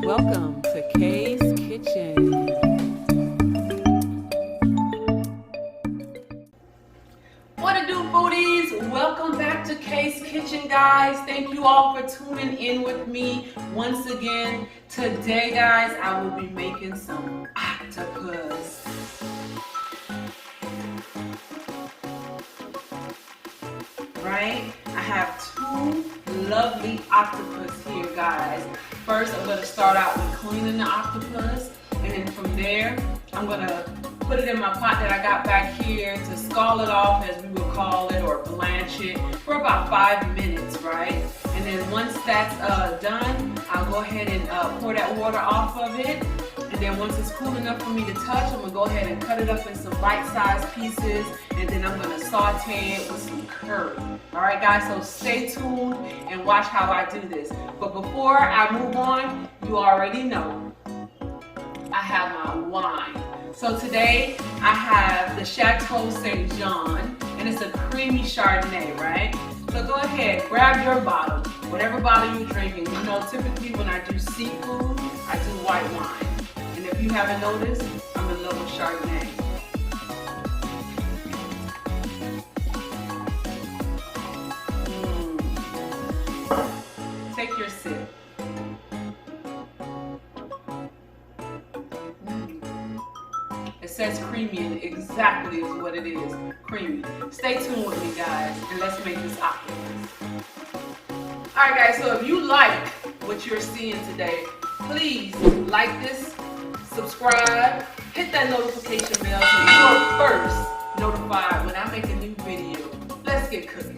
Welcome to Kay's Kitchen. What it do, foodies? Welcome back to Kay's Kitchen, guys. Thank you all for tuning in with me once again. Today, guys, I will be making some octopus. Right? I have two lovely octopus here, guys. First, I'm going to start out with cleaning the octopus, and then from there, I'm going to put it in my pot that I got back here to scald it off, as we would call it, or blanch it for about 5 minutes, right? And then once that's done, I'll go ahead and pour that water off of it. And then once it's cool enough for me to touch, I'm going to go ahead and cut it up in some bite-sized pieces, and then I'm going to saute it with some curry. Alright guys, so stay tuned and watch how I do this. But before I move on, you already know I have my wine. So today I have the Chateau St. John, and it's a creamy Chardonnay, right? So go ahead, grab your bottle, whatever bottle you're drinking. You know, typically when I do seafood, I do white wine. And if you haven't noticed, I'm in love with Chardonnay. Take your sip. It says creamy, and exactly is what it is, creamy. Stay tuned with me, guys, and let's make this octopus. Alright guys, so if you like what you're seeing today, please like this, subscribe, hit that notification bell so you are first notified when I make a new video. Let's get cooking.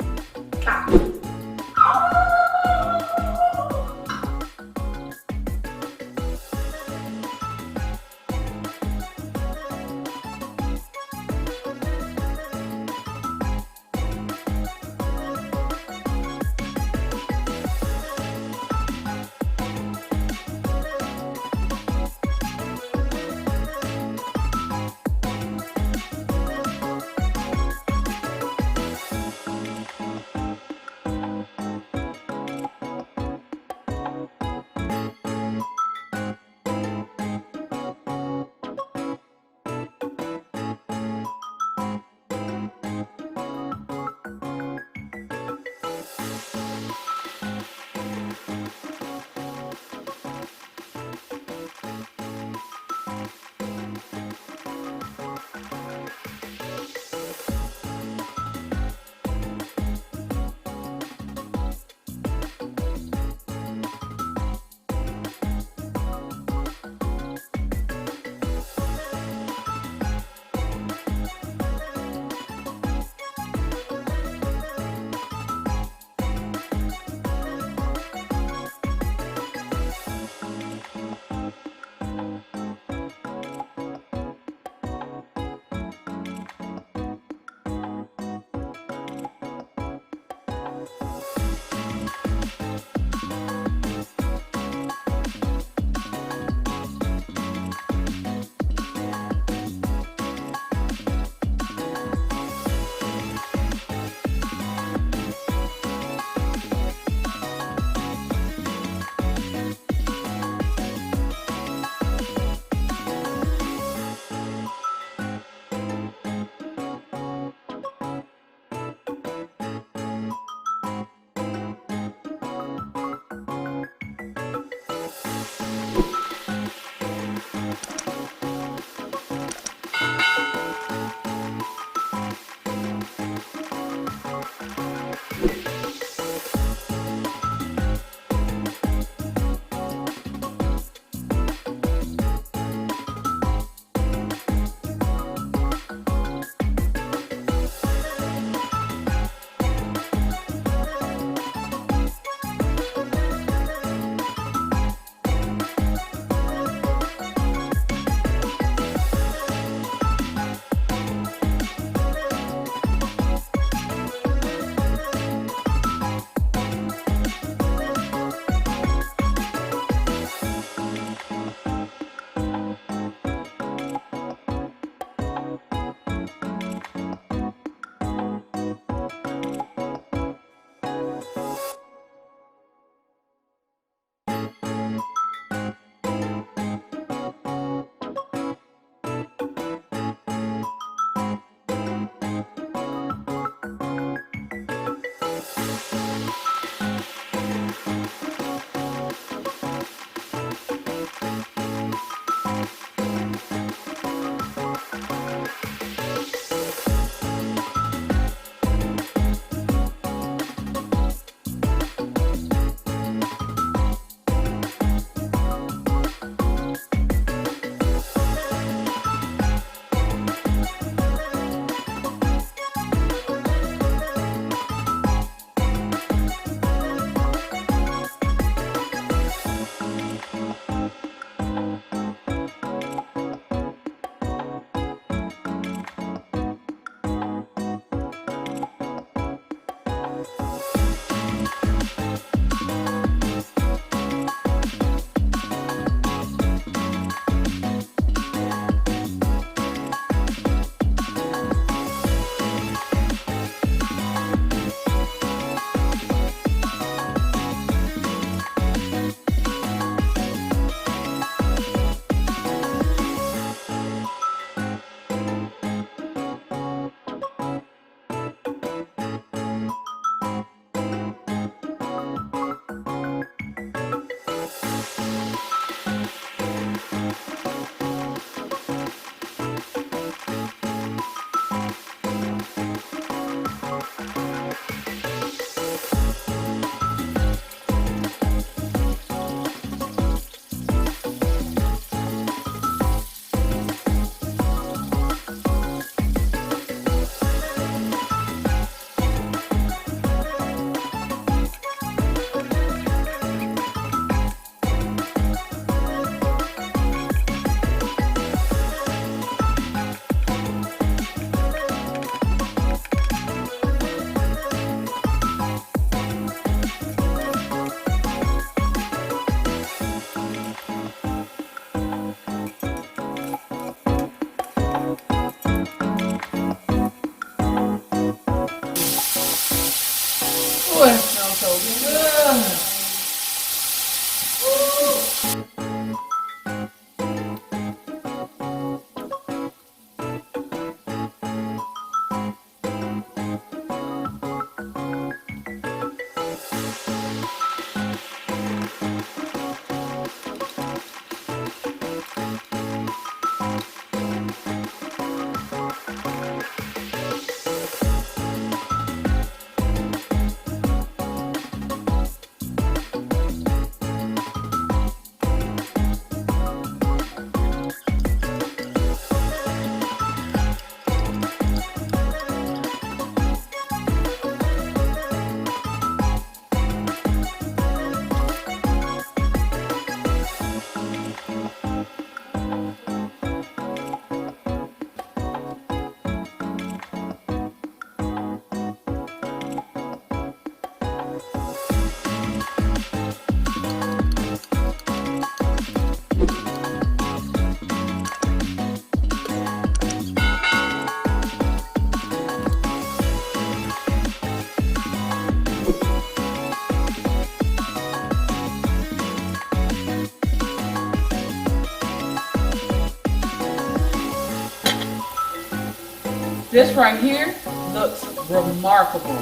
This right here looks remarkable.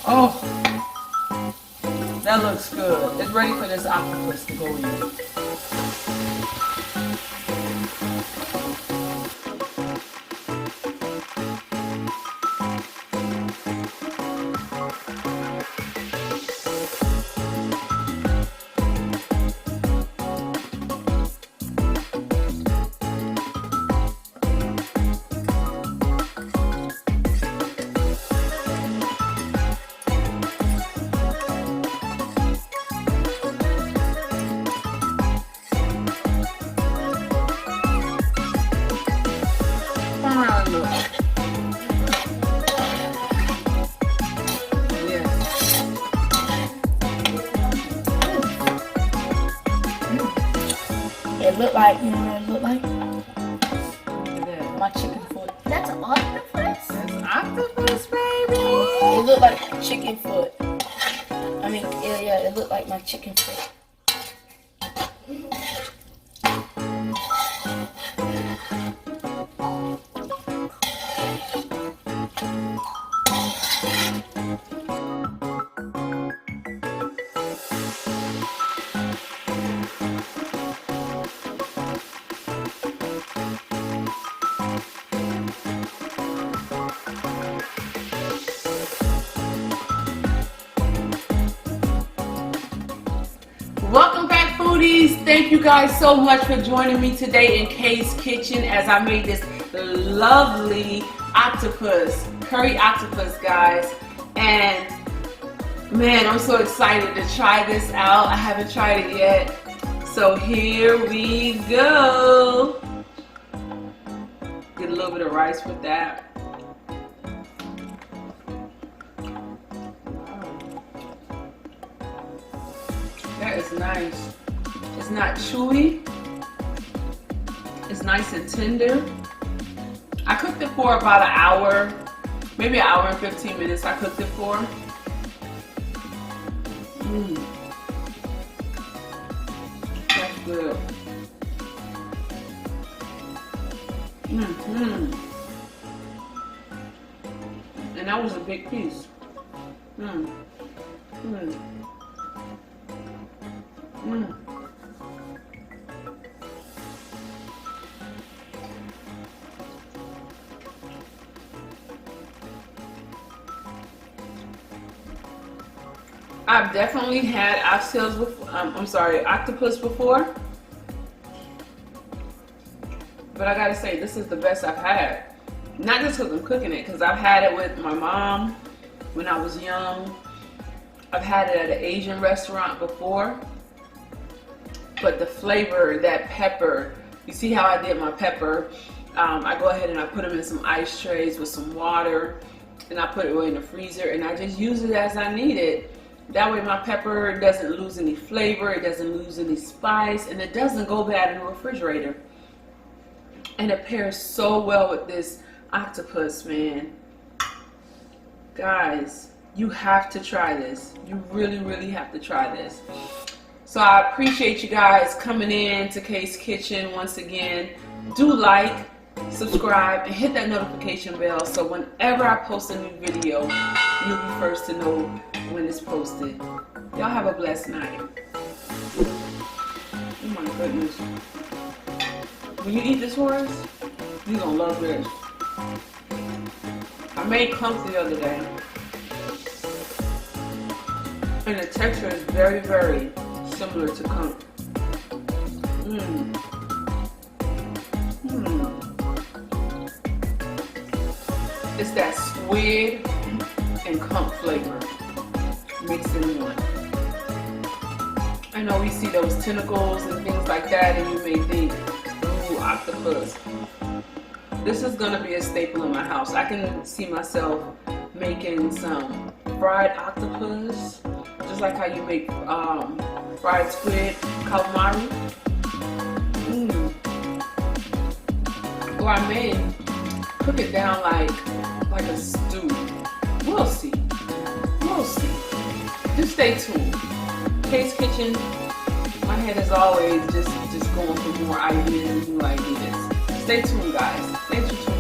Oh, that looks good. It's ready for this octopus to go in. It looked like, you know what it looked like? Look at that. My chicken foot. That's an octopus? That's octopus, baby. It looked like chicken foot. I mean, yeah, it looked like my chicken foot. Welcome back, foodies. Thank you guys so much for joining me today in Kay's kitchen as I made this lovely octopus, curry octopus, guys. And man, I'm so excited to try this out. I haven't tried it yet. So here we go. Get a little bit of rice with that. That is nice. It's not chewy. It's nice and tender. I cooked it for about an hour, maybe an hour and 15 minutes I cooked it for. That's good. And that was a big piece. I've definitely had oxtails before. Octopus before. But I gotta say, this is the best I've had. Not just because I'm cooking it, because I've had it with my mom when I was young. I've had it at an Asian restaurant before. But the flavor, that pepper, you see how I did my pepper? I go ahead and I put them in some ice trays with some water, and I put it away in the freezer, and I just use it as I need it. That way my pepper doesn't lose any flavor, it doesn't lose any spice, and it doesn't go bad in the refrigerator. And it pairs so well with this octopus, man. Guys, you have to try this. You really, really have to try this. So I appreciate you guys coming in to Kay's Kitchen once again. Do like, subscribe, and hit that notification bell so whenever I post a new video, you'll be first to know when it's posted. Y'all have a blessed night. Oh my goodness. When you eat this for us, you're gonna love this. I made clumps the other day. And the texture is very, very similar to conch. It's that squid and conch flavor mixed in one. I know we see those tentacles and things like that, and you may think, ooh, octopus. This is gonna be a staple in my house. I can see myself making some fried octopus, just like how you make fried squid, calamari. Or I may cook it down like a stew. We'll see. We'll see. Just stay tuned. Kay's Kitchen, my head is always just going for more ideas and new ideas. Stay tuned, guys. Stay tuned.